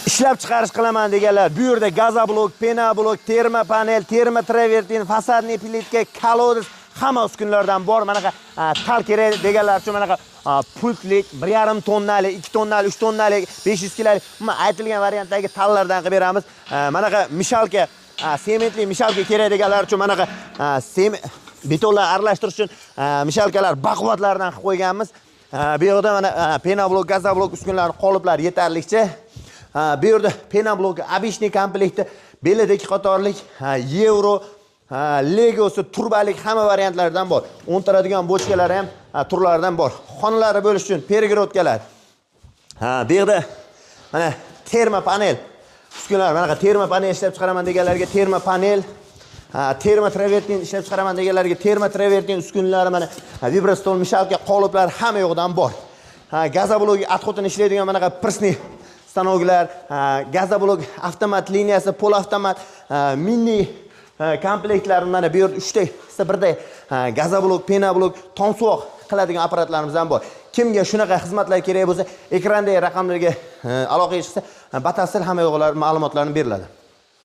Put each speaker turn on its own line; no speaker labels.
ishlab chiqarish qilaman deganlar, bu yerda gazoblok, penablok, terma panel, terma travertin, fasadniy plitka, kolodez hamma uskunlardan bor. Mana tal kerak deganlar uchun mana pultlik 1,5 tonnalik, 2 tonnalik, 3 tonnalik, 500 kilolik aytilgan variantdagi tallardan qilib beramiz. Mana mishalka, sementli mishalka kerak deganlar uchun mana betonlar aralashtirish uchun mishalkalar baquvvatlardan qilib qo'yganmiz. Bu yerda mana penablok, gazoblok uskunlarning qoliplari yetarlicha. Bu yerda penablok обычный komplekti beledagi qatorlik Euro, Legosi, turbalik hamma variantlaridan bor. O'ntiradigan bochkalari ham turlaridan bor. Xonalari bo'lish uchun pergrodkalar. Bu yerda mana terma panel uskunalar, mana terma panel ishlab chiqaraman deganlarga terma panel, terma travertin ishlab chiqaraman deganlarga terma travertin uskunalari, mana vibrostol mishalka qoliplar hamma yo'qdan bor. Gazoblok отходini ishlaydigan mana prsni stanoklar, gazoblok avtomat liniyasi, pol avtomat, mini komplektlar mana bu yerda 3 ta birda gazoblok, penablok, tomsuvoq qiladigan apparatlarimiz ham bor. Kimga shunaqa xizmatlar kerak bo'lsa, ekrandagi raqamlarga aloqaga chiqsa, batafsil hamma yo'qlar ma'lumotlarni beriladi.